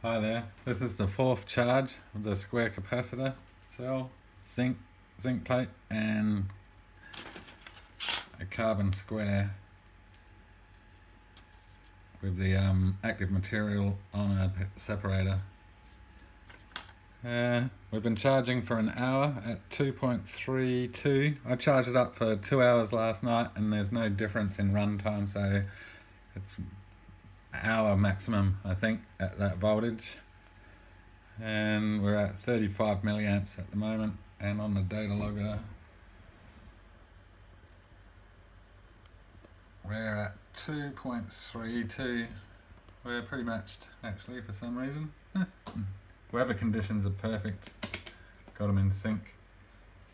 Hi there, this is the fourth charge of the square capacitor cell, zinc plate and a carbon square with the active material on a separator. We've been charging for an hour at 2.32. I charged it up for 2 hours last night and there's no difference in run time, so it's hour maximum I think at that voltage, and we're at 35 milliamps at the moment, and on the data logger we're at 2.32. We're pretty matched actually for some reason. Weather conditions are perfect, got them in sync.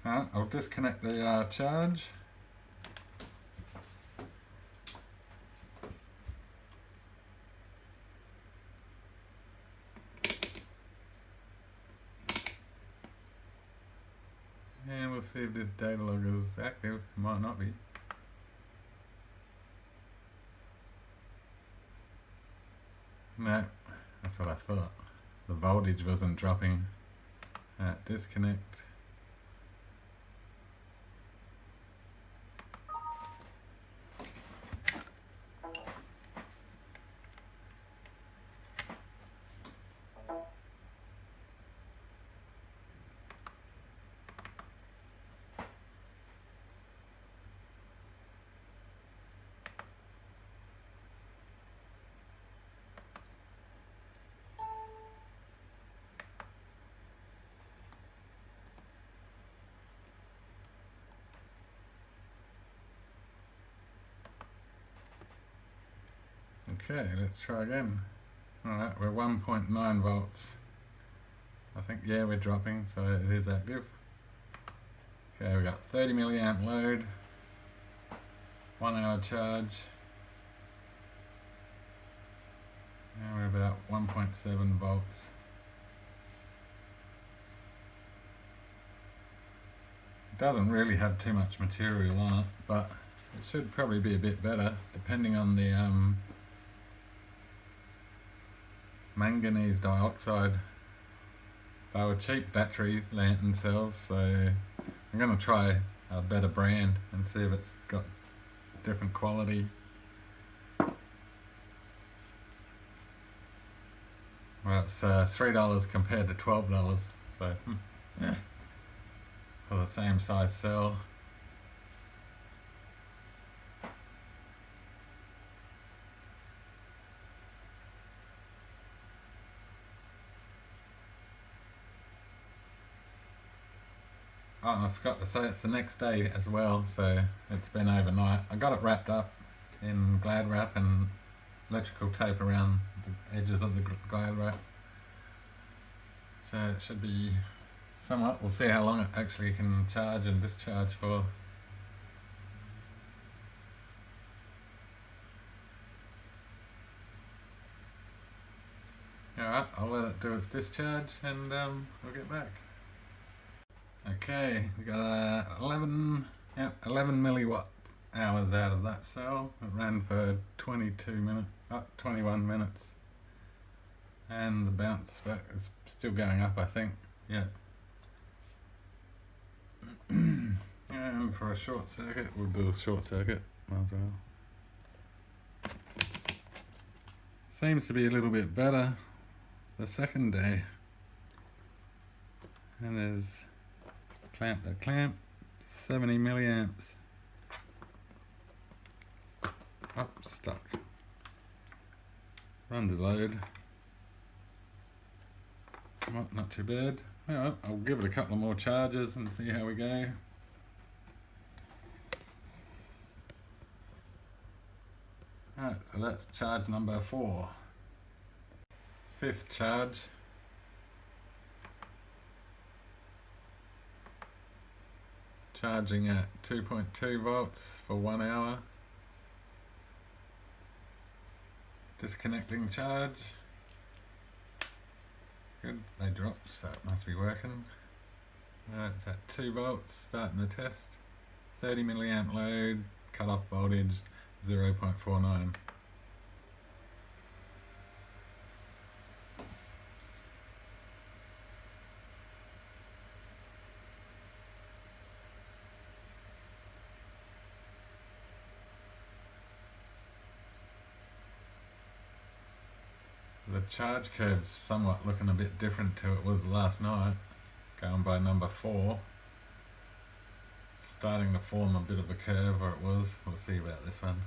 I'll disconnect the charge. And we'll see if this data logger is active. It might not be. No, that's what I thought. The voltage wasn't dropping. Disconnect. Okay, let's try again. Alright, we're 1.9 volts. I think, yeah, we're dropping, so it is active. Okay, we've got 30 milliamp load, 1 hour charge, and we're about 1.7 volts. It doesn't really have too much material on it, but it should probably be a bit better depending on the manganese dioxide. They were cheap battery lantern cells, so I'm going to try a better brand and see if it's got different quality. Well, it's $3 compared to $12, so yeah, for the same size cell. Oh, I forgot to say it's the next day as well, so it's been overnight. I got it wrapped up in Glad wrap and electrical tape around the edges of the Glad wrap. So it should be somewhat. We'll see how long it actually can charge and discharge for. Alright, I'll let it do its discharge and we'll get back. Okay, we got 11 milliwatt hours out of that cell. It ran for 21 minutes. And the bounce back is still going up, I think. Yeah. And for a short circuit, we'll do a short circuit as well. Seems to be a little bit better the second day. And there's clamp to clamp, 70 milliamps. Oh, stuck. Runs a load. Well, not too bad. Well, I'll give it a couple of more charges and see how we go. Alright, so that's charge number 4. 5th charge. Charging at 2.2 volts for 1 hour. Disconnecting charge. Good, they dropped, so it must be working. It's at 2 volts, starting the test. 30 milliamp load, cut-off voltage 0.49. The charge curve's somewhat looking a bit different to it was last night, going by number 4. Starting to form a bit of a curve, or it was. We'll see about this one.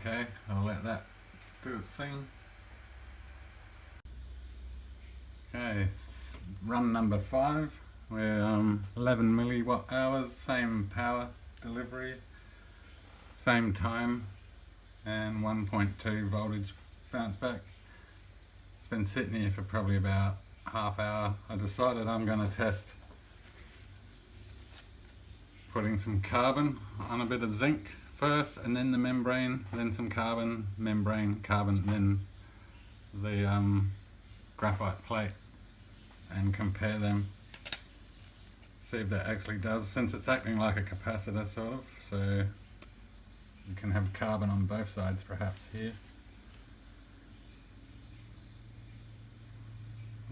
Okay, I'll let that do its thing. Okay, run number 5. We're 11 milliwatt hours, same power delivery, same time, and 1.2 voltage bounce back. It's been sitting here for probably about half hour. I decided I'm going to test putting some carbon on a bit of zinc first, and then the membrane, then some carbon, membrane, carbon, then the graphite plate, and compare them. See if that actually does, since it's acting like a capacitor sort of, so you can have carbon on both sides perhaps here.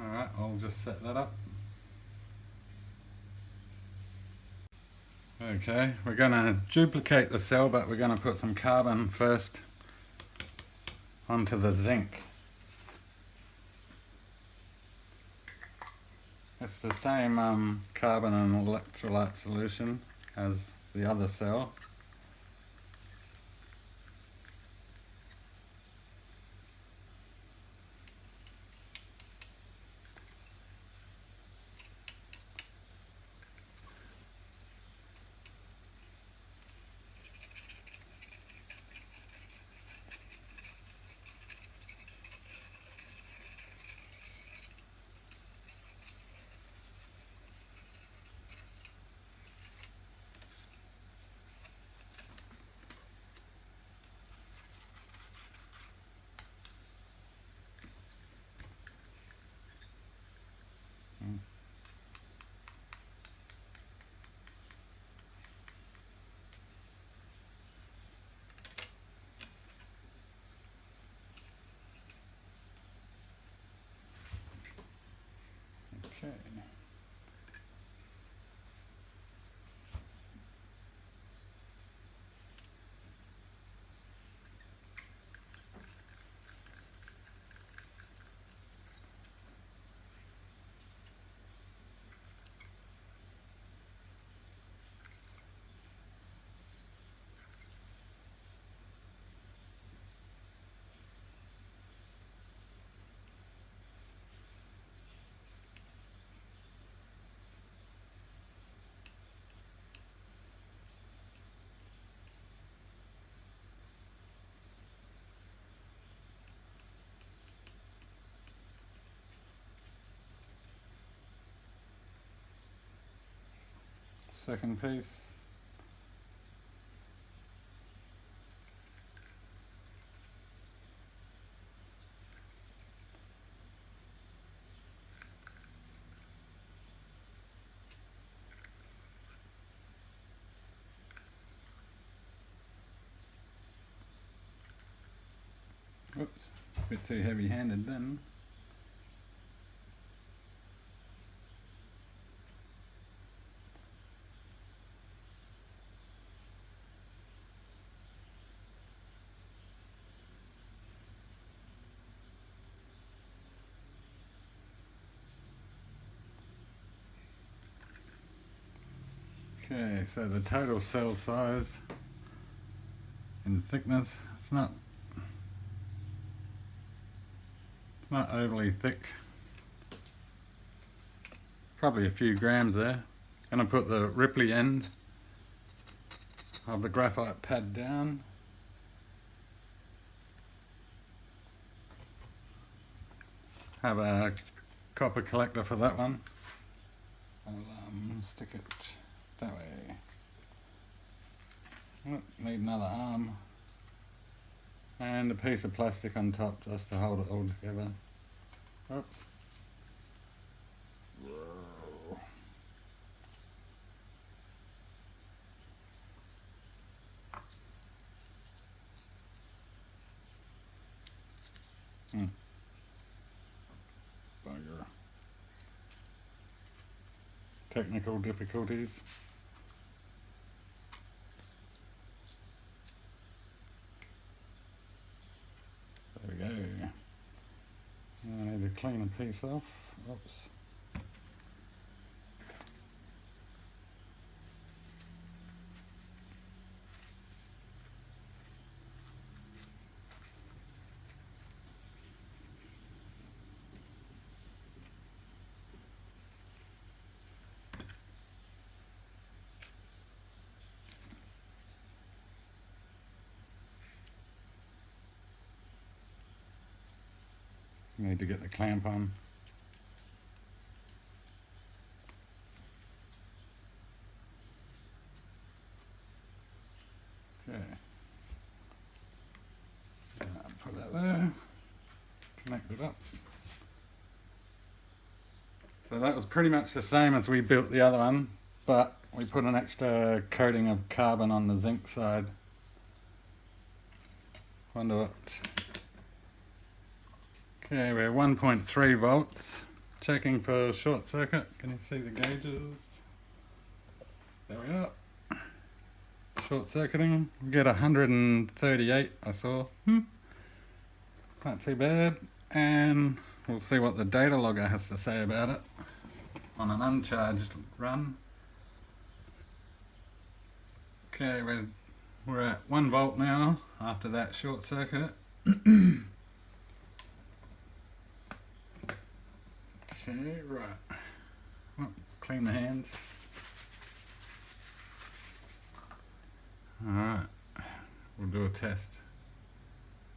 Alright, I'll just set that up. Okay, we're going to duplicate the cell, but we're going to put some carbon first onto the zinc. It's the same carbon and electrolyte solution as the other cell. Okay. Second piece. Oops, a bit too heavy-handed then. Okay, so the total cell size in thickness, it's not overly thick. Probably a few grams there. Gonna put the Ripley end of the graphite pad down. Have a copper collector for that one. I'll stick it that way. Oh, need another arm. And a piece of plastic on top just to hold it all together. Oops. Bugger. Technical difficulties. There we go. I need to clean a piece off. Oops. Need to get the clamp on. Okay. Put that there. Connect it up. So that was pretty much the same as we built the other one, but we put an extra coating of carbon on the zinc side. Wonder what. Okay, we're 1.3 volts. Checking for short circuit. Can you see the gauges? There we are. Short circuiting. We get 138, I saw. Not too bad. And we'll see what the data logger has to say about it on an uncharged run. Okay, we're at 1 volt now after that short circuit. Okay, right. Oh, clean the hands. Alright, we'll do a test.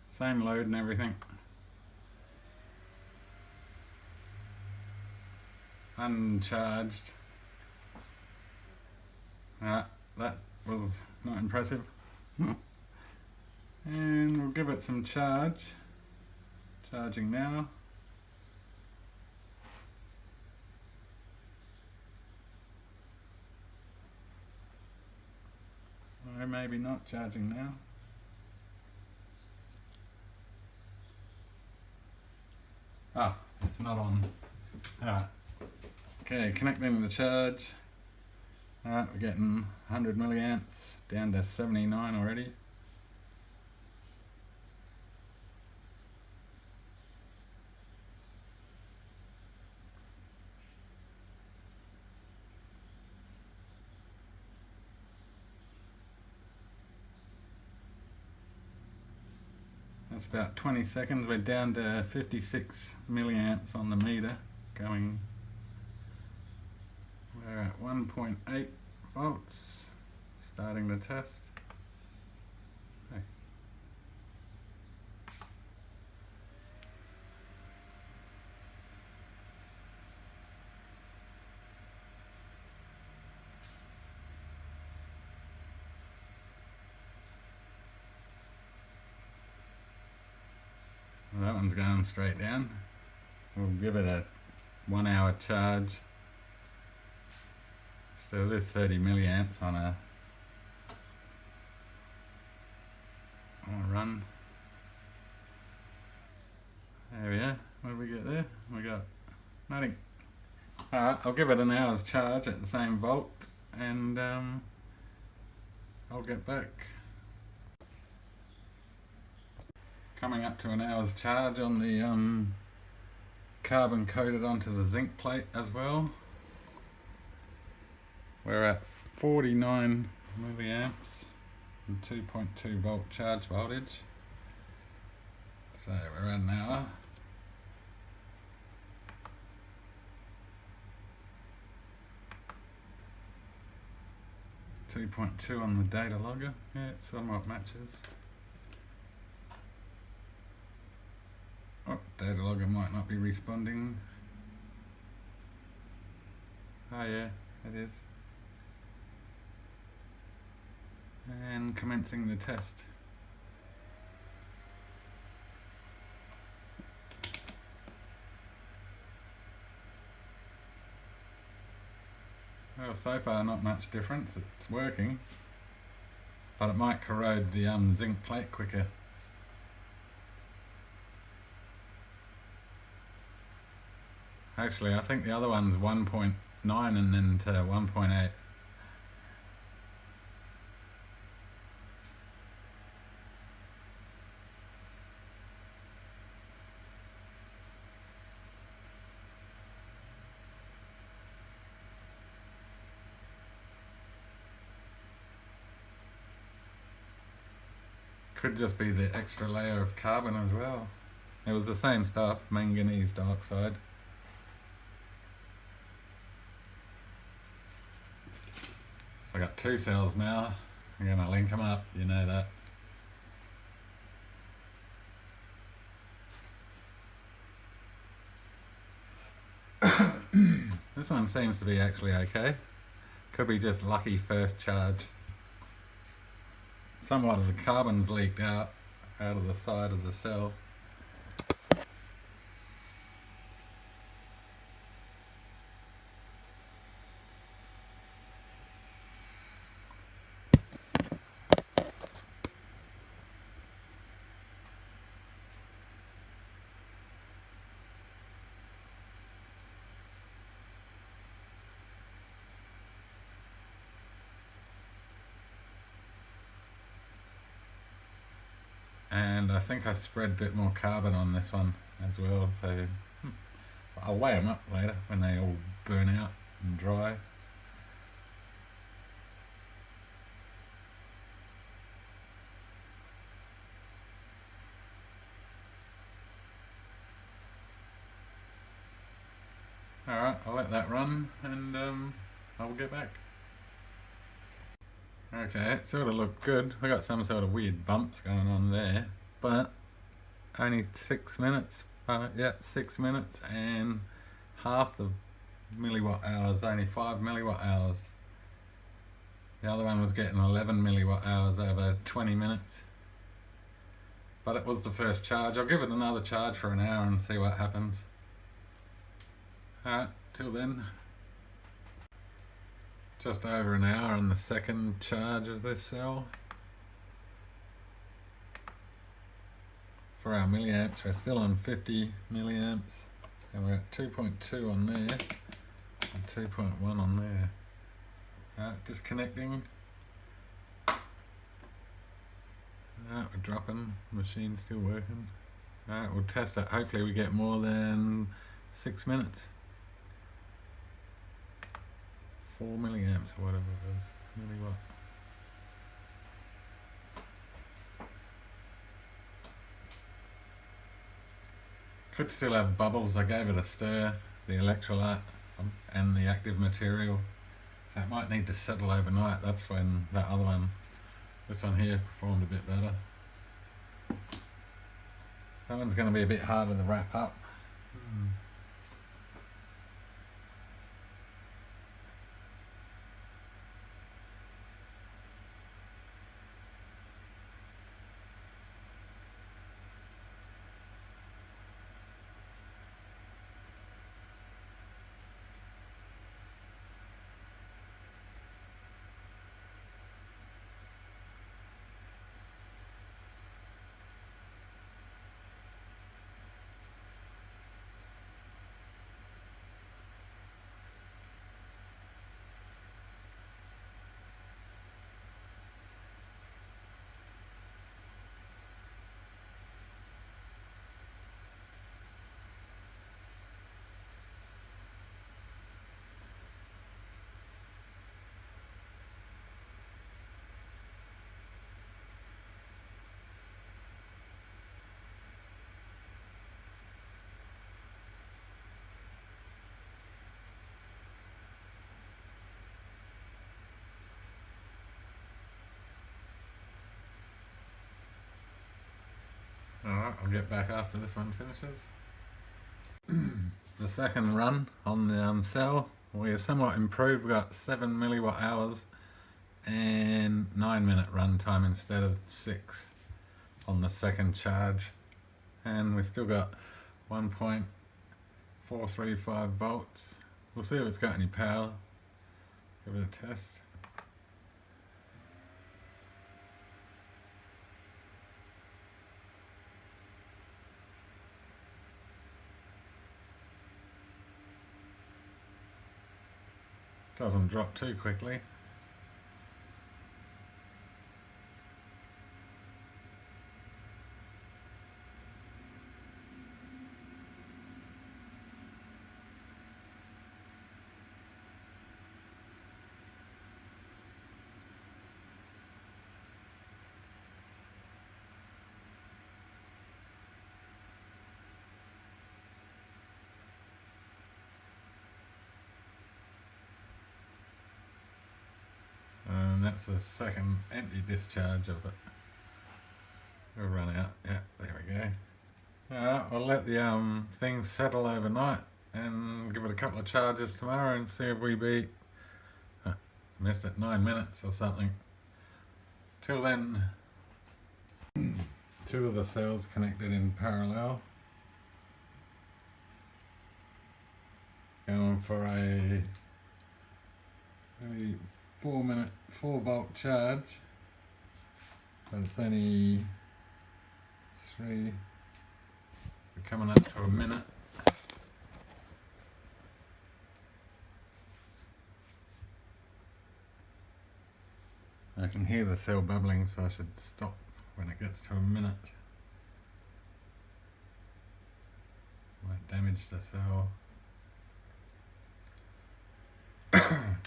Same load and everything. Uncharged. That was not impressive. And we'll give it some charge. Charging now. Or maybe not charging now. Ah, it's not on. Alright. Okay, connecting the charge. Alright, we're getting 100 milliamps down to 79 already. That's about 20 seconds. We're down to 56 milliamps on the meter going. We're at 1.8 volts. Starting the test. Okay. Well, that one's going straight down. We'll give it a 1 hour charge. So there's 30 milliamps on a run. There we are. What do we get there? We got nothing. Alright, I'll give it an hour's charge at the same volt and I'll get back. Coming up to an hour's charge on the carbon coated onto the zinc plate as well. We're at 49 milliamps and 2.2 volt charge voltage. So we're at an hour. .2 on the data logger. Yeah, it somewhat matches. Oh, data logger might not be responding. Oh yeah, it is. And commencing the test. Well, so far not much difference. It's working, but it might corrode the zinc plate quicker. Actually, I think the other one's 1.9 and then to 1.8. Could just be the extra layer of carbon as well. It was the same stuff, manganese dioxide. So I got two cells now. I'm going to link them up, you know that. This one seems to be actually okay. Could be just lucky first charge. Somewhat of the carbon's leaked out of the side of the cell. And I think I spread a bit more carbon on this one as well, so I'll weigh them up later when they all burn out and dry. Alright, I'll let that run and I'll get back. Okay, it sort of looked good. I got some sort of weird bumps going on there, but only 6 minutes. Yeah, 6 minutes and half the milliwatt hours, only 5 milliwatt hours. The other one was getting 11 milliwatt hours over 20 minutes. But it was the first charge. I'll give it another charge for an hour and see what happens. Alright, till then. Just over an hour on the second charge of this cell. For our milliamps, we're still on 50 milliamps. And we're at 2.2 on there and 2.1 on there. Disconnecting. We're dropping, machine's still working. We'll test it. Hopefully we get more than 6 minutes. 4 milliamps or whatever it is. Milliwatt. Could still have bubbles. I gave it a stir, the electrolyte and the active material. So it might need to settle overnight. That's when that other one, this one here, performed a bit better. That one's going to be a bit harder to wrap up. I'll get back after this one finishes. The second run on the cell, we're somewhat improved. We got 7 milliwatt hours and 9-minute run time instead of 6 on the second charge, and we still got 1.435 volts. We'll see if it's got any power. Give it a test. Doesn't drop too quickly. And that's the second empty discharge of it. We'll run out. Yeah, there we go. Alright, I'll let the things settle overnight and give it a couple of charges tomorrow and see if we beat, missed it, 9 minutes or something. Till then, 2 of the cells connected in parallel. Going for a 4 volt charge, but it's only 3, we're coming up to a minute. I can hear the cell bubbling, so I should stop when it gets to a minute. Might damage the cell.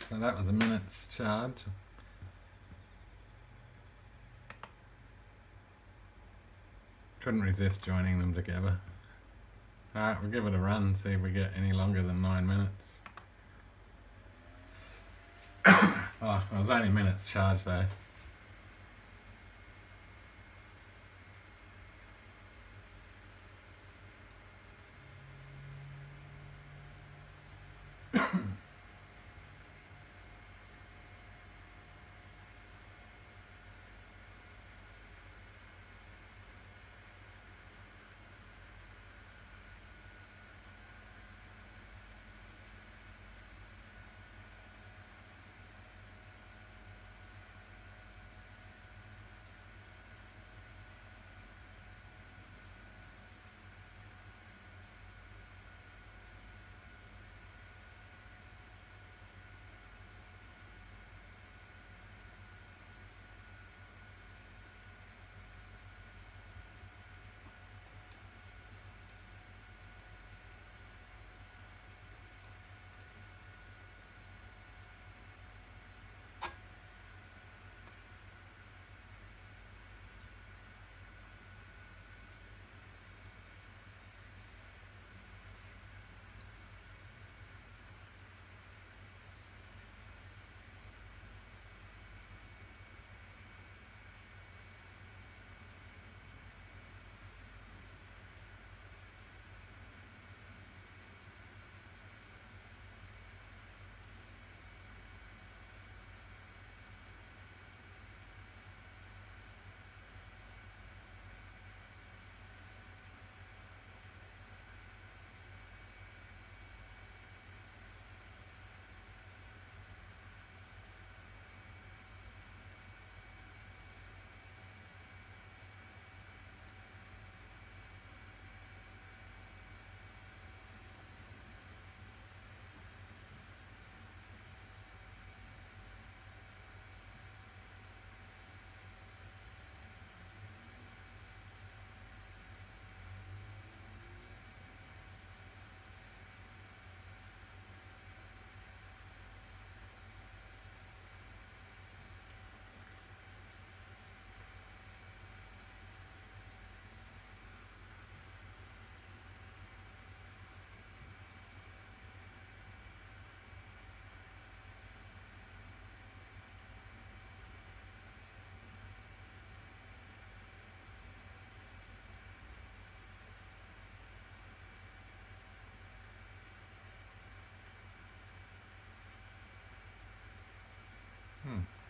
So that was a minute's charge. Couldn't resist joining them together. Alright, we'll give it a run, see if we get any longer than 9 minutes. Oh, it was only a minute's charge though.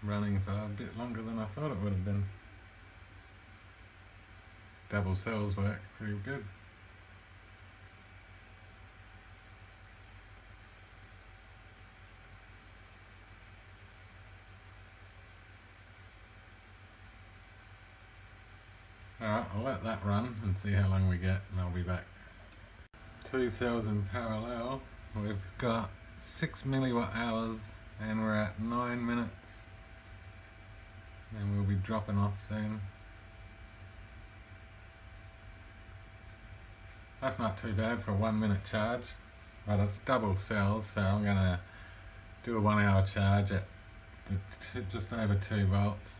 running for a bit longer than I thought it would have been. Double cells work pretty good. Alright, I'll let that run and see how long we get, and I'll be back. 2 cells in parallel. We've got 6 milliwatt hours and we're at 9 minutes. And we'll be dropping off soon. That's not too bad for a 1 minute charge, but it's double cells, so I'm gonna do a 1 hour charge at just over 2 volts.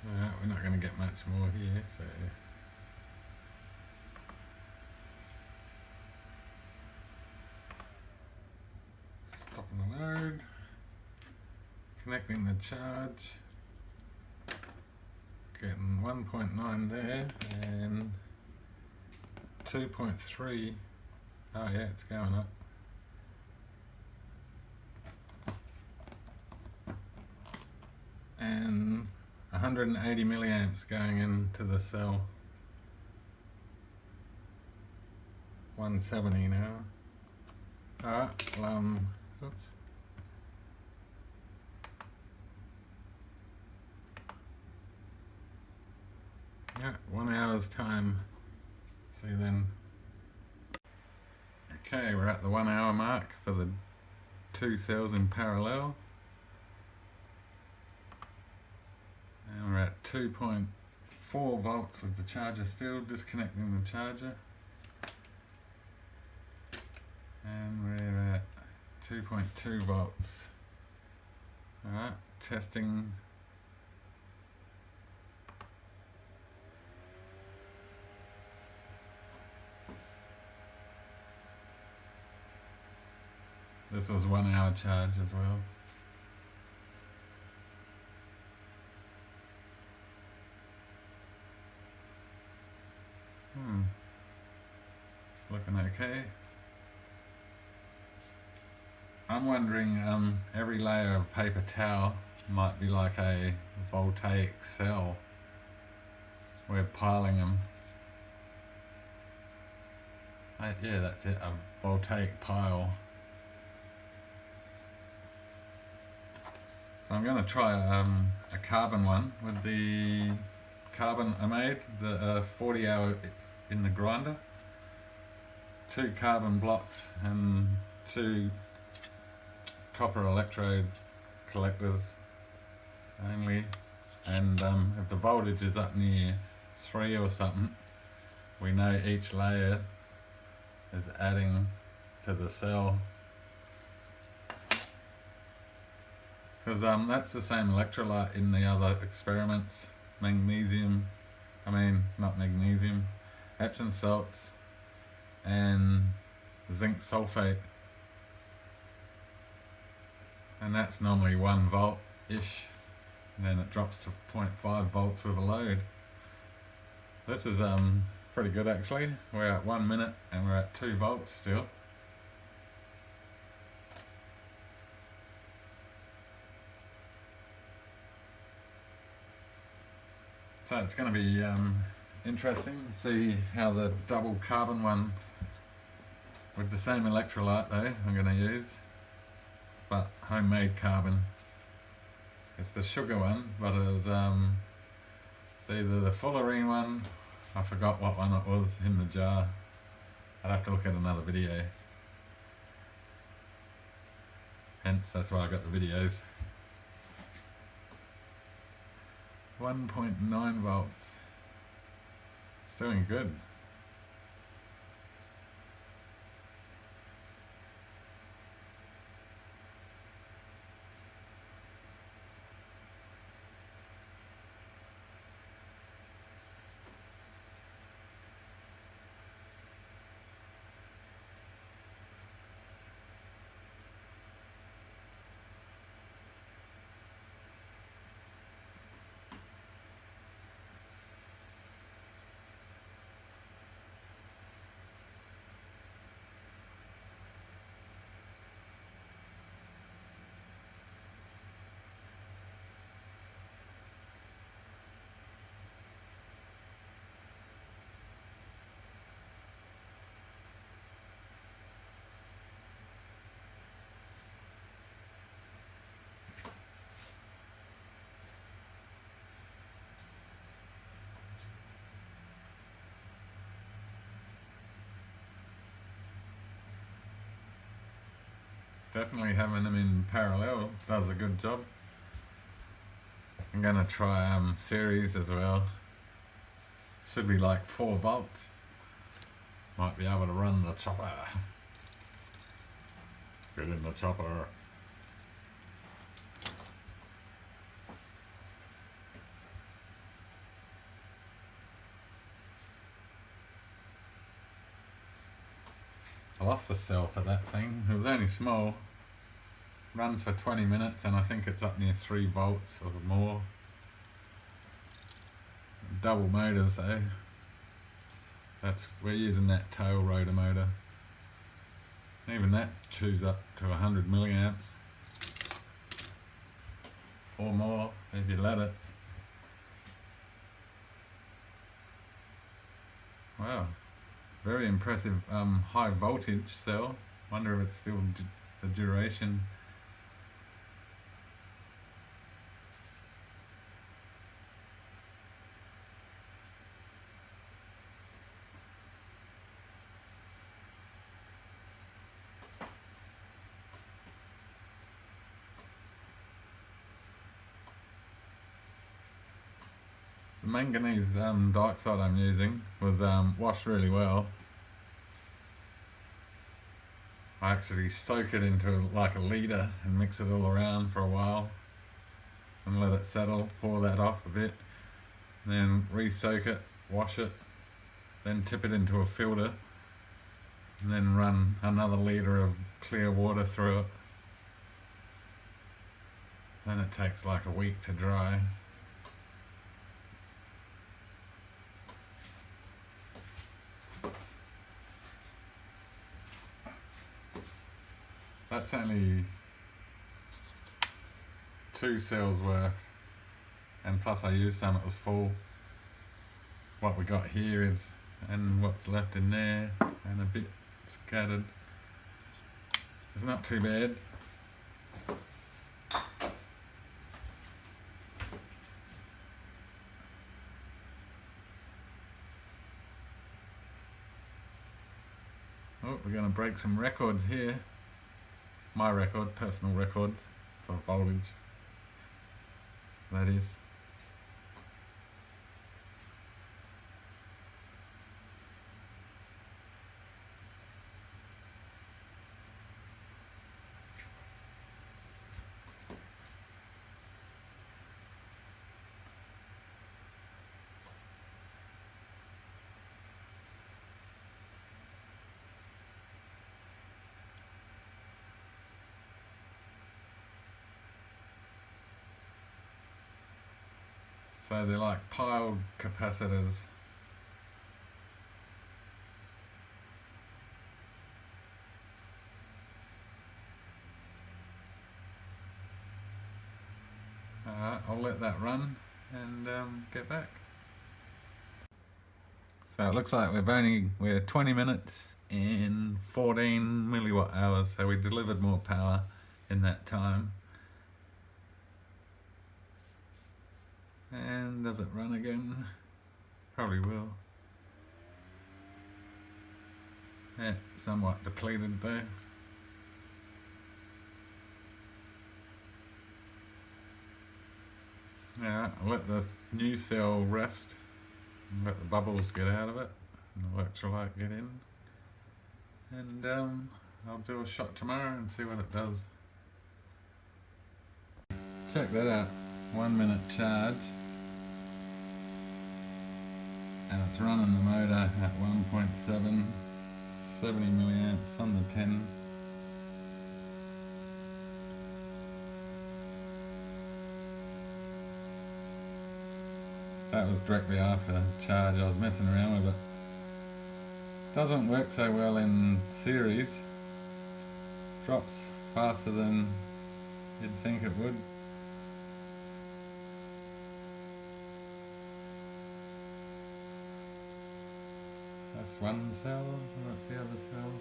Alright, we're not going to get much more here, so stopping the load, connecting the charge, getting 1.9 there and 2.3. Oh yeah, it's going up. And 180 milliamps going into the cell. 170 now. Alright, oops. Yeah, 1 hour's time. See you then. Okay, we're at the 1 hour mark for the 2 cells in parallel. And we're at 2.4 volts with the charger still, disconnecting the charger. And we're at 2.2 volts. Alright, testing. This was 1 hour charge as well. Looking okay. I'm wondering, every layer of paper towel might be like a voltaic cell. We're piling them. Yeah, that's it, a voltaic pile. So I'm going to try a carbon one with the carbon I made, the 40 hour in the grinder. 2 carbon blocks and 2 copper electrode collectors only. And if the voltage is up near 3 or something, we know each layer is adding to the cell. Because that's the same electrolyte in the other experiments. Magnesium, not magnesium, Epsom salts and zinc sulfate. And that's normally 1 volt-ish. And then it drops to 0.5 volts with a load. This is pretty good actually. We're at 1 minute and we're at 2 volts still. So it's going to be interesting to see how the double carbon one with the same electrolyte though I'm going to use, but homemade carbon. It's the sugar one, but it was it's either the fullerene one, I forgot what one it was in the jar. I'd have to look at another video. Hence that's why I got the videos. 1.9 volts. It's doing good. definitely having them in parallel does a good job. I'm gonna try series as well. Should be like 4 volts. Might be able to run the chopper. Get in the chopper. I lost the cell for that thing. It was only small. Runs for 20 minutes and I think it's up near 3 volts or more. Double motors though. We're using that tail rotor motor. Even that chews up to 100 milliamps or more if you let it. Wow, very impressive high voltage cell. Wonder if it's still the duration. The manganese dioxide I'm using was washed really well. I actually soak it into like a litre and mix it all around for a while and let it settle, pour that off a bit, then re-soak it, wash it, then tip it into a filter and then run another litre of clear water through it. Then it takes like a week to dry. That's only 2 cells worth, and plus I used some, it was full. What we got here is, and what's left in there, and a bit scattered. It's not too bad. Oh, we're going to break some records here. My record, personal records for voltage, that is. So they're like piled capacitors. I'll let that run and get back. So it looks like we're 20 minutes and 14 milliwatt hours, so we delivered more power in that time. And does it run again? Probably will. Yeah, somewhat depleted though. Yeah, I'll let the new cell rest and let the bubbles get out of it and the electrolyte get in. And I'll do a shot tomorrow and see what it does. Check that out, 1 minute charge. And it's running the motor at 1.7, 70 milliamps on the 10. That was directly after charge. I was messing around with it. Doesn't work so well in series. Drops faster than you'd think it would. That's one cell, that's the other cell.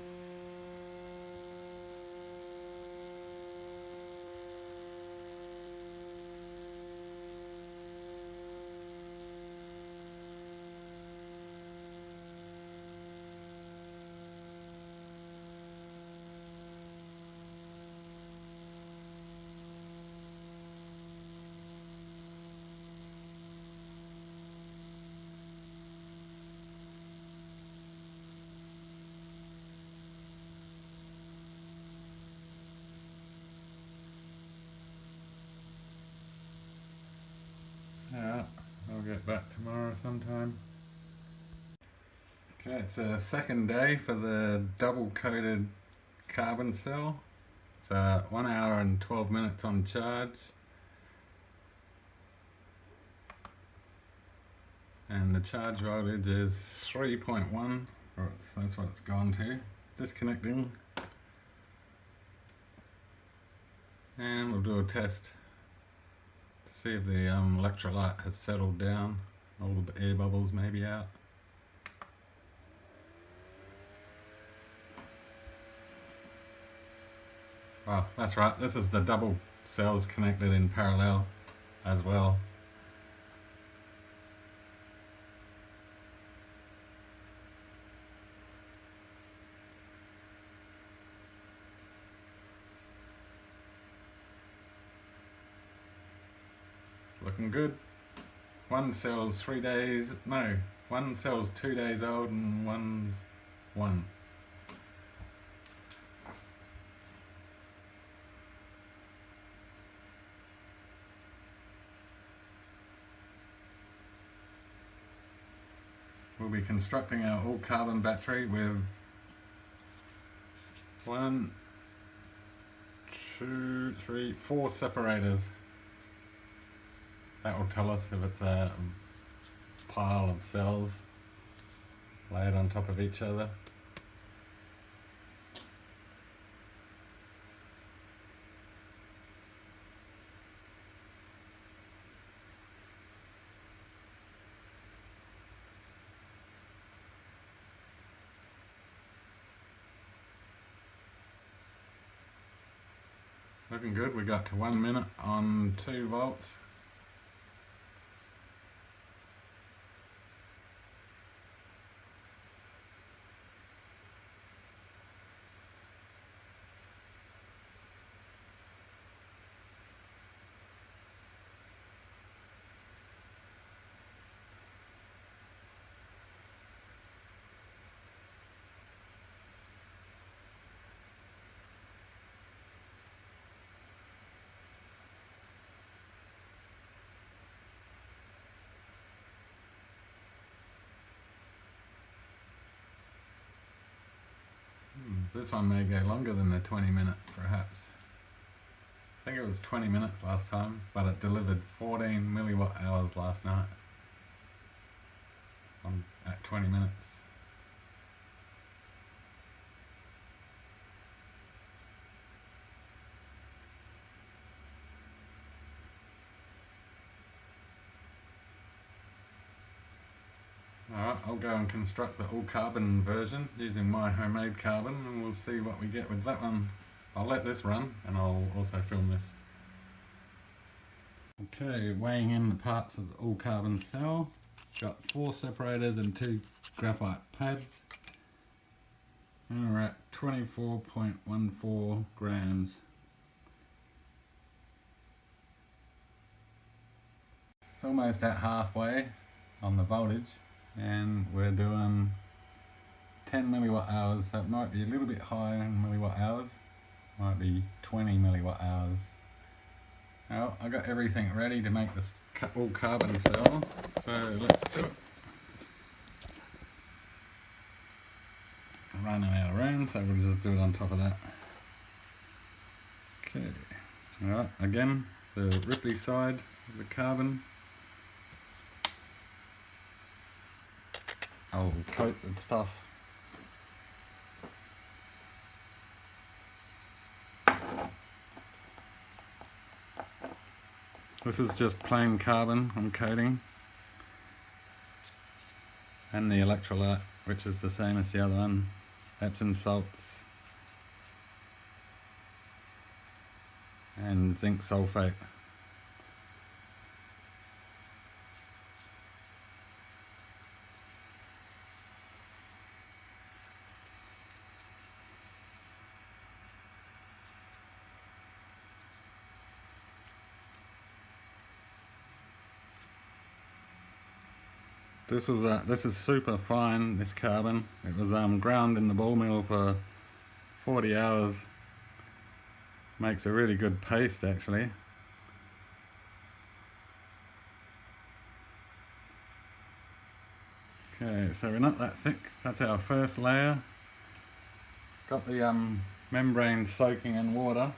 get back tomorrow sometime. Okay, it's the second day for the double coated carbon cell. It's 1 hour and 12 minutes on charge. And the charge voltage is 3.1, or that's what it's gone to. Disconnecting. And we'll do a test to see if the electrolyte has settled down. All the air bubbles may be out. Oh, that's right, this is the double cells connected in parallel as well. It's looking good. One cell's 3 days, no, one cell's 2 days old and one's 1. We'll be constructing our all-carbon battery with 1, 2, 3, 4 separators. That will tell us if it's a pile of cells laid on top of each other. Looking good. We got to 1 minute on 2 volts. This one may go longer than the 20 minute, perhaps. I think it was 20 minutes last time, but it delivered 14 milliwatt hours last night at 20 minutes. Alright, I'll go and construct the all-carbon version using my homemade carbon, and we'll see what we get with that one. I'll let this run and I'll also film this. Okay, weighing in the parts of the all-carbon cell. Got 4 separators and 2 graphite pads. And we're at 24.14 grams. It's almost at halfway on the voltage, and we're doing 10 milliwatt hours, so it might be a little bit higher in milliwatt hours, might be 20 milliwatt hours. Now I got everything ready to make this all carbon cell, so let's do it. I'm running out of room, so we'll just do it on top of that. Okay, alright, again the Ripley side of the carbon. I'll coat with stuff. This is just plain carbon I'm coating, and the electrolyte, which is the same as the other one, Epsom salts and zinc sulfate. This is super fine, this carbon. It was ground in the ball mill for 40 hours. Makes a really good paste actually. Okay, so we're not that thick. That's our first layer. Got the membrane soaking in water.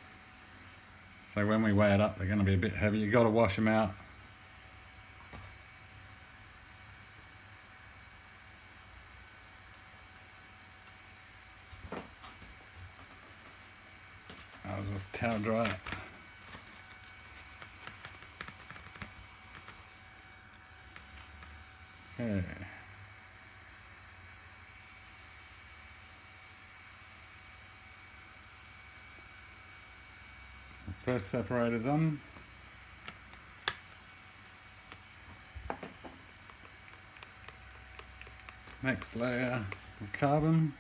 So when we weigh it up, they're going to be a bit heavy. You've got to wash them out. I'll just towel dry it. Okay. The first separator's on. Next layer of carbon.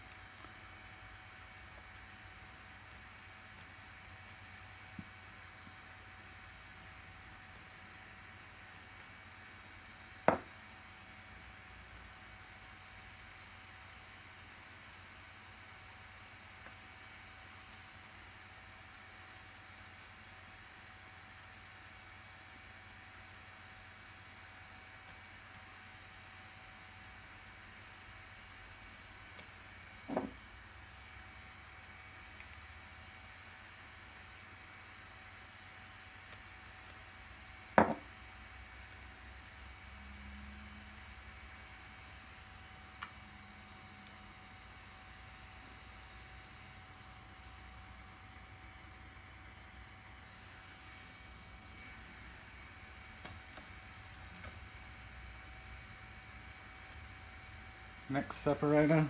Next separator.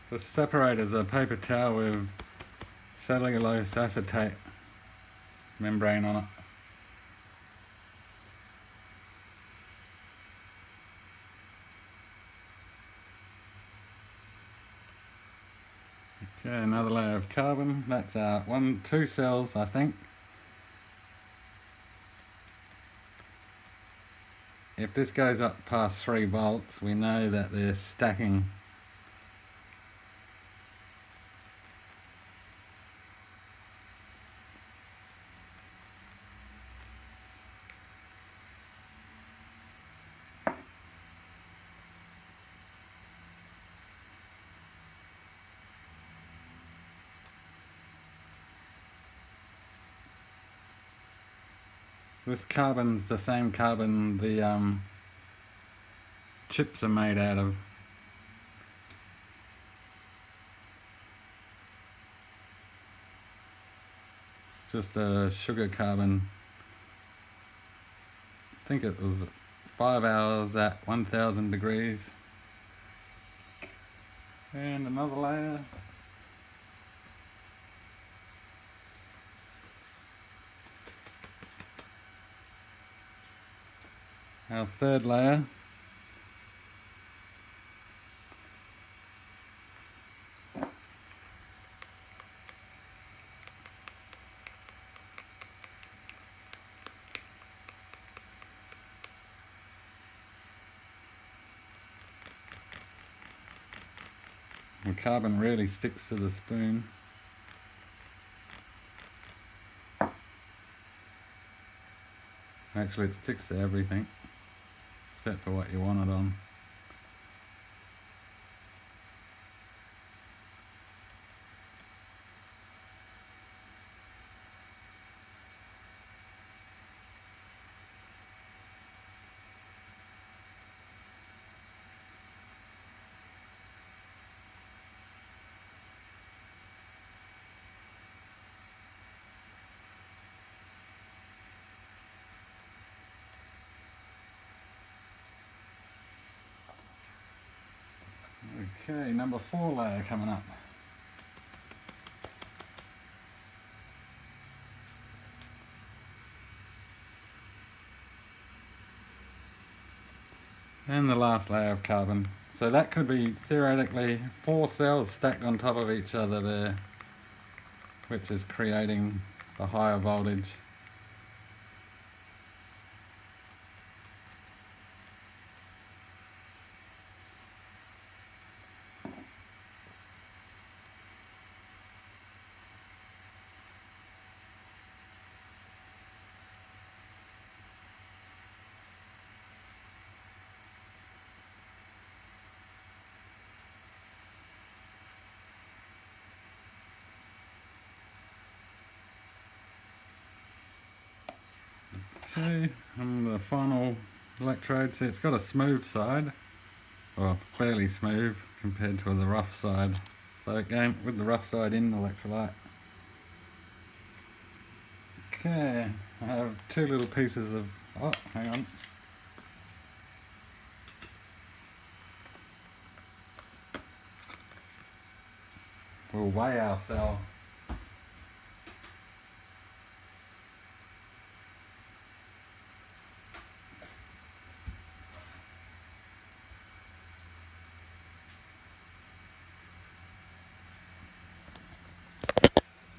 The separator is a paper towel with cellulose acetate membrane on it. Okay, another layer of carbon. That's two cells, I think. If this goes up past 3 volts, we know that they're stacking. This carbon's the same carbon the chips are made out of. It's just a sugar carbon. I think it was 5 hours at 1000 degrees. And another layer. Our third layer. The carbon really sticks to the spoon. Actually, it sticks to everything, except for what you want it on. Okay, number 4 layer coming up. And the last layer of carbon. So that could be theoretically 4 cells stacked on top of each other there, which is creating the higher voltage. Okay, and the final electrode, see it's got a smooth side, or fairly smooth compared to the rough side. So again, with the rough side in the electrolyte. Okay, I have two little pieces of, oh, hang on. We'll weigh our cell.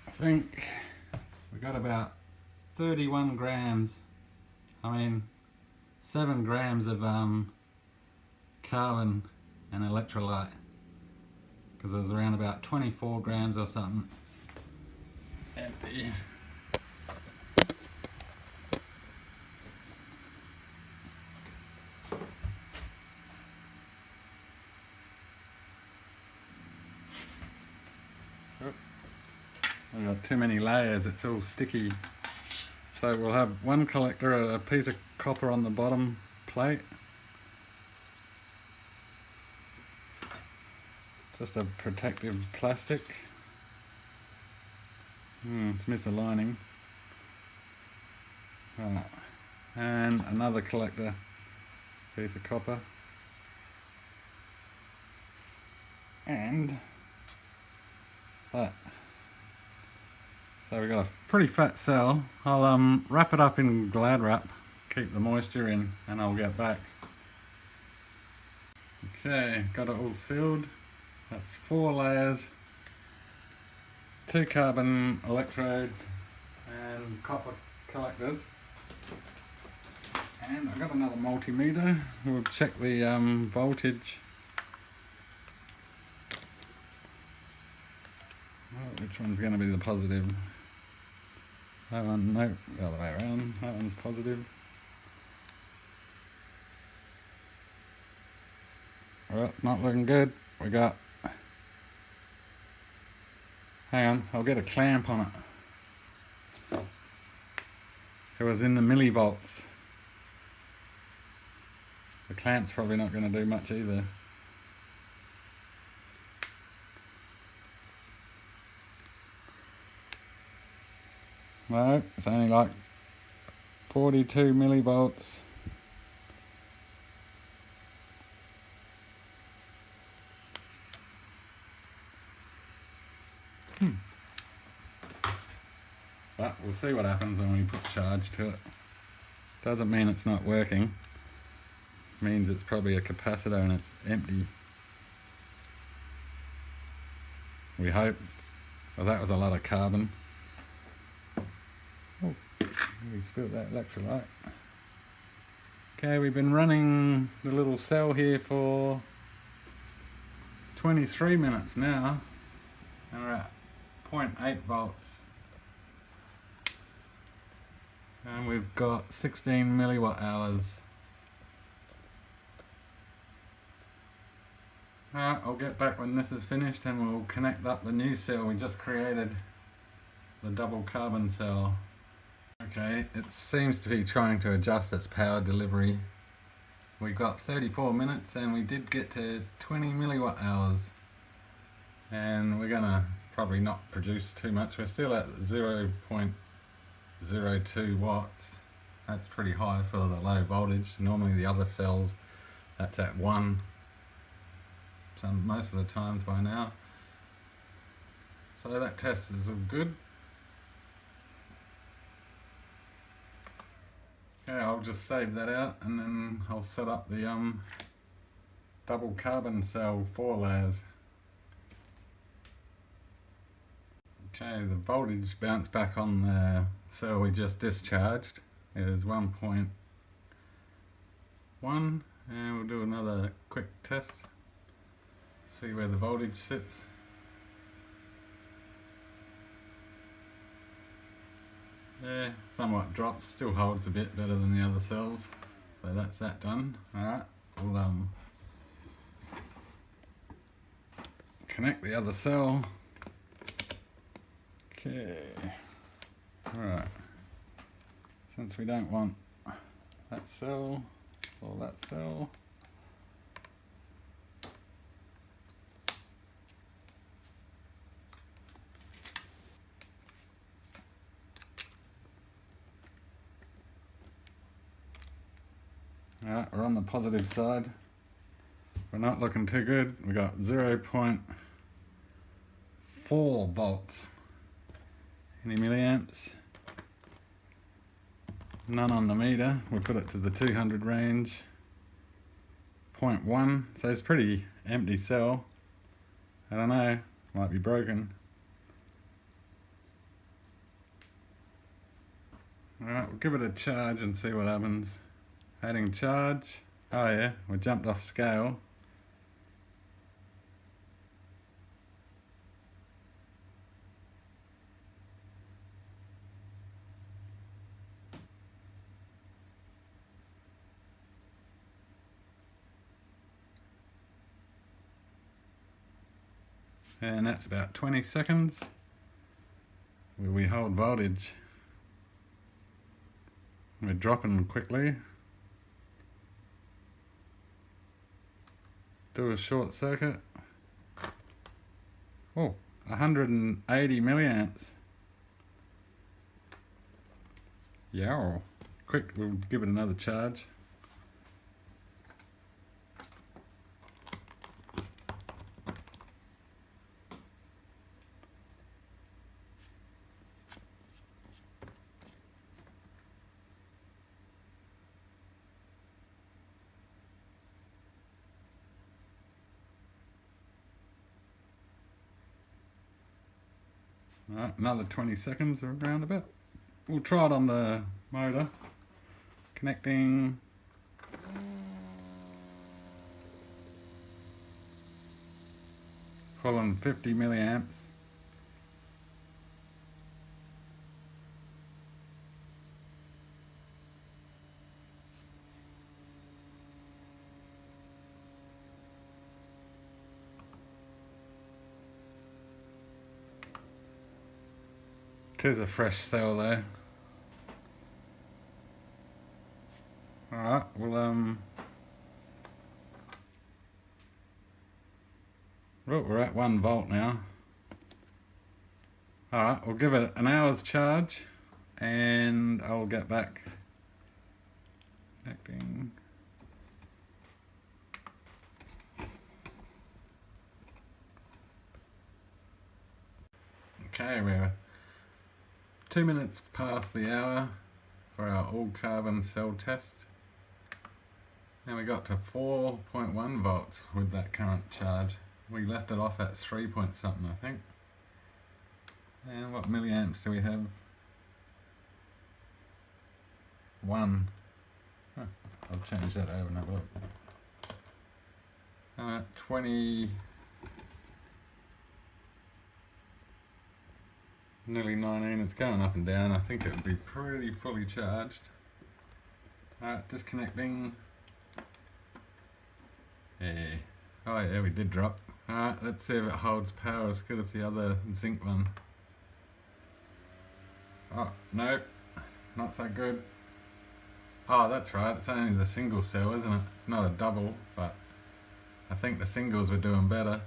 I think we got about 31 grams, 7 grams of carbon and electrolyte, because it was around about 24 grams or something empty. We've got too many layers, it's all sticky. So we'll have one collector, a piece of copper on the bottom plate. Just a protective plastic. It's misaligning. Right. And another collector, piece of copper. And that. So we've got a pretty fat cell. I'll wrap it up in Glad wrap, keep the moisture in, and I'll get back. Okay, got it all sealed. That's 4 layers, 2 carbon electrodes and copper collectors. And I've got another multimeter. We'll check the voltage. Oh, which one's going to be the positive? That one, no, the other way around. That one's positive. Well, not looking good. We got, hang on, I'll get a clamp on it. It was in the millivolts. The clamp's probably not going to do much either. No, it's only like 42 millivolts. But we'll see what happens when we put charge to it. Doesn't mean it's not working. It means it's probably a capacitor and it's empty. We hope. Well, that was a lot of carbon. Oh, we spilled that electrolyte. Okay, we've been running the little cell here for 23 minutes now, and we're at 0.8 volts. And we've got 16 milliwatt hours. Alright, I'll get back when this is finished and we'll connect up the new cell we just created, the double carbon cell. Okay, it seems to be trying to adjust its power delivery. We got 34 minutes and we did get to 20 milliwatt hours. And we're gonna probably not produce too much. We're still at 0.02 watts. That's pretty high for the low voltage. Normally the other cells, that's at 1. Most of the times by now. So that test is all good. Okay, I'll just save that out and then I'll set up the double carbon cell 4 layers. Okay, the voltage bounced back on the cell we just discharged. It is 1.1, and we'll do another quick test. See where the voltage sits. Yeah, somewhat drops, still holds a bit better than the other cells. So that's that done. Alright, we'll connect the other cell. Okay. Alright. Since we don't want that cell, or that cell. Alright, we're on the positive side. We're not looking too good. We got 0.4 volts. Any milliamps? None on the meter. We put it to the 200 range. 0.1, so it's pretty empty cell. I don't know, might be broken. Alright, we'll give it a charge and see what happens. Adding charge. Oh yeah, we jumped off scale. And that's about 20 seconds where we hold voltage. We're dropping quickly. Do a short circuit. Oh, 180 milliamps. Yeah. Quick, we'll give it another charge. Alright, another 20 seconds or around about. We'll try it on the motor. Connecting. Pulling 50 milliamps. Tis a fresh cell there. Alright, well look, we're at 1 volt now. Alright, we'll give it an hour's charge and I'll get back. Connecting. Okay, we're 2 minutes past the hour for our all carbon cell test. And we got to 4.1 volts with that current charge. We left it off at 3 point something, I think. And what milliamps do we have? 1. Huh, I'll change that over and have a look. 20, nearly 19, it's going up and down. I think it would be pretty fully charged. Disconnecting. Yeah. Oh yeah, we did drop. Alright, let's see if it holds power as good as the other zinc one. Oh, no, not so good. Oh, that's right, it's only the single cell, isn't it? It's not a double, but I think the singles were doing better.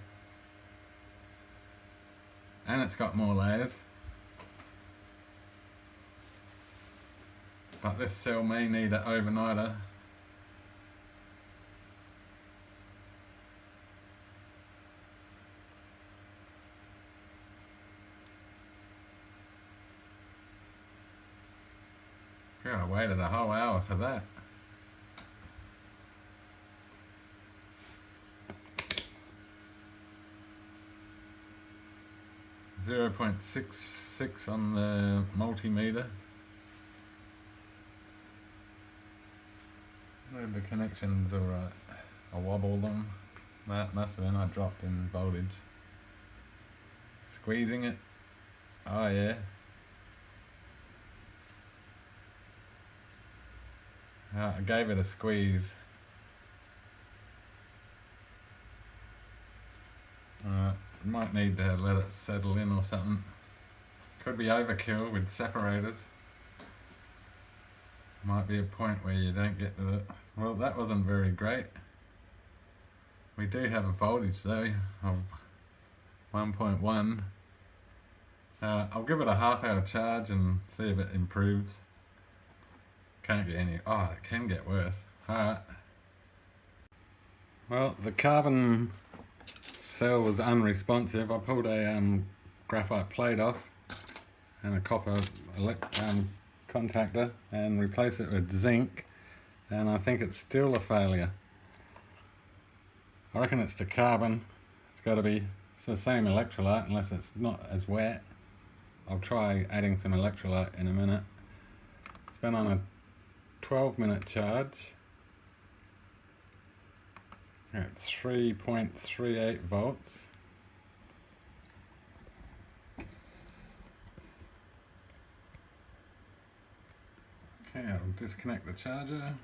And it's got more layers. But this cell may need an overnighter. God, I waited a whole hour for that. .66 on the multimeter. The connection's alright. I wobble them. That must have been I dropped in voltage. Squeezing it. Oh yeah. I gave it a squeeze. Might need to let it settle in or something. Could be overkill with separators. might be a point where you don't get the... Well, that wasn't very great. We do have a voltage though of 1.1. I'll give it a half-hour charge and see if it improves. Can't get any... Oh, it can get worse. Alright. Well, the carbon cell was unresponsive. I pulled a graphite plate off and a copper contactor and replaced it with zinc, and I think it's still a failure. I reckon it's the carbon. It's the same electrolyte unless it's not as wet. I'll try adding some electrolyte in a minute. It's been on a 12-minute charge. At 3.38 volts. Okay, I'll disconnect the charger.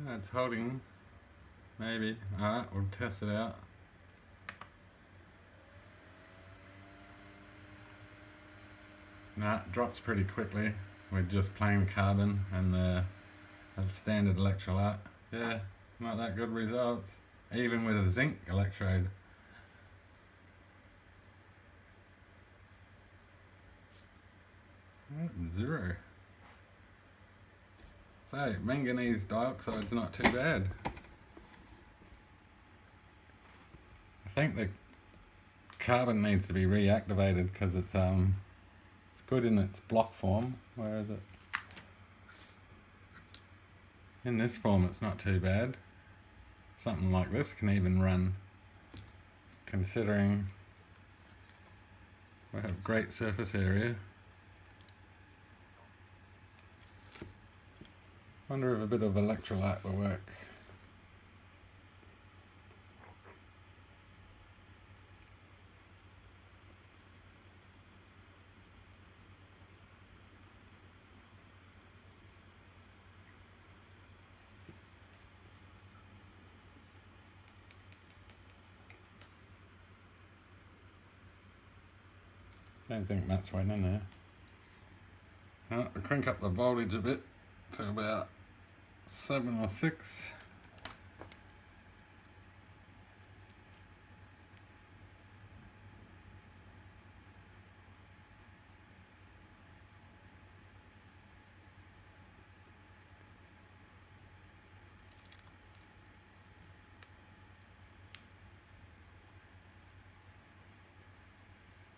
It's holding, maybe. Alright, we'll test it out. Nah, it drops pretty quickly with just plain carbon and the standard electrolyte. Yeah, not that good results, even with a zinc electrode. Zero. So, manganese dioxide's not too bad. I think the carbon needs to be reactivated because it's good in its block form. Where is it? In this form it's not too bad. Something like this can even run, considering we have great surface area. Wonder if a bit of electrolyte will work. Don't think much went in there. I'll crank up the voltage a bit to about 7 or 6.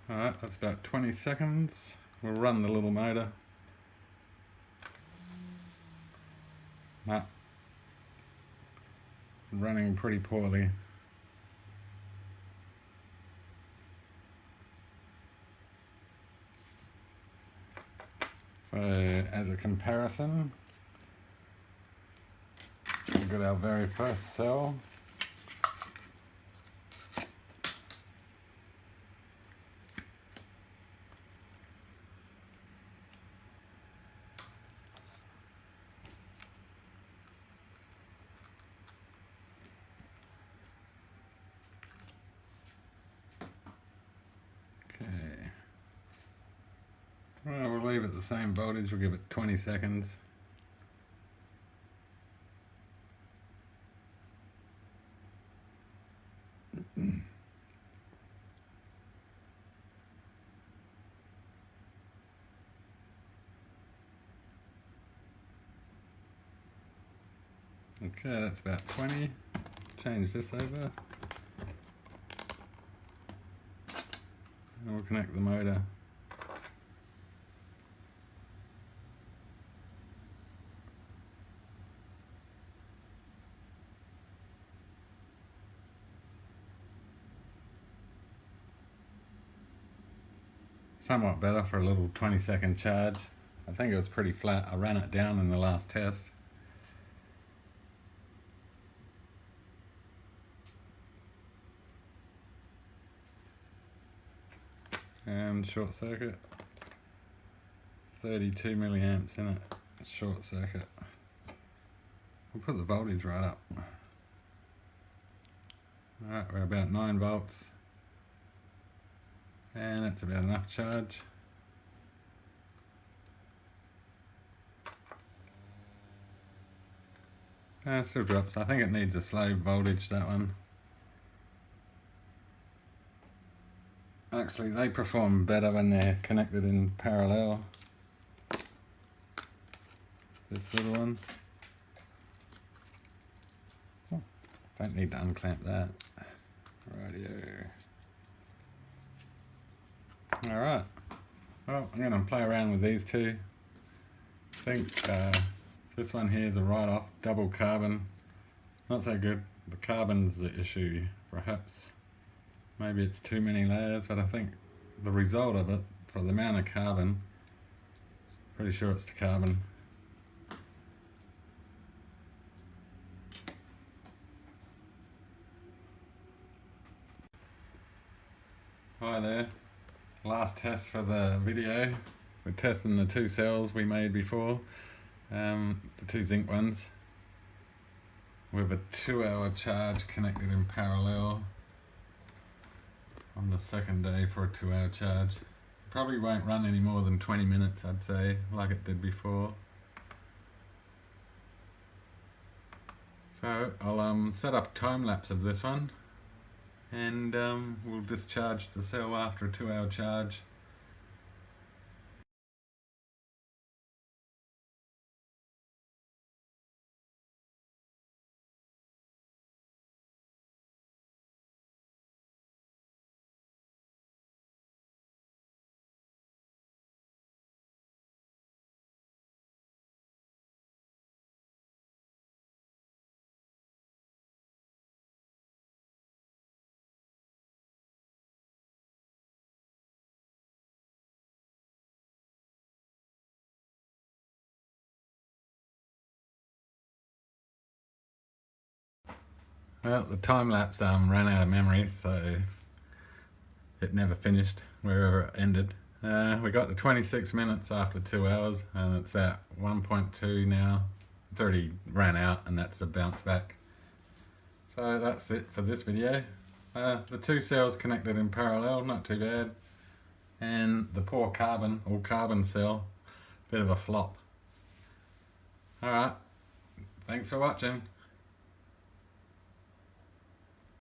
Alright, that's about 20 seconds. We'll run the little motor. Nah, it's running pretty poorly. So, as a comparison, we've got our very first cell. Well, we'll leave it the same voltage, we'll give it 20 seconds. Okay, that's about 20. Change this over. And we'll connect the motor. Somewhat better for a little 20-second charge. I think it was pretty flat. I ran it down in the last test. And short circuit. 32 milliamps in it. Short circuit. We'll put the voltage right up. Alright, we're about 9 volts. And that's about enough charge. Still drops. I think it needs a slow voltage, that one. Actually, they perform better when they're connected in parallel. This little one. Oh, don't need to unclamp that. Rightio. Alright. Well, I'm going to play around with these two. I think this one here is a write-off, double carbon. Not so good. The carbon's the issue, perhaps. Maybe it's too many layers, but I think the result of it, for the amount of carbon, pretty sure it's the carbon. Hi there. Last test for the video. We're testing the two cells we made before, the two zinc ones, with a 2-hour charge connected in parallel on the second day for a 2-hour charge. Probably won't run any more than 20 minutes, I'd say, like it did before. So I'll set up a time lapse of this one, and we'll discharge the cell after a 2-hour charge. Well, the time lapse ran out of memory, so it never finished wherever it ended. We got to 26 minutes after 2 hours, and it's at 1.2 now. It's already ran out, and that's the bounce back. So that's it for this video. The two cells connected in parallel, not too bad. And the poor carbon, all carbon cell, bit of a flop. Alright, thanks for watching.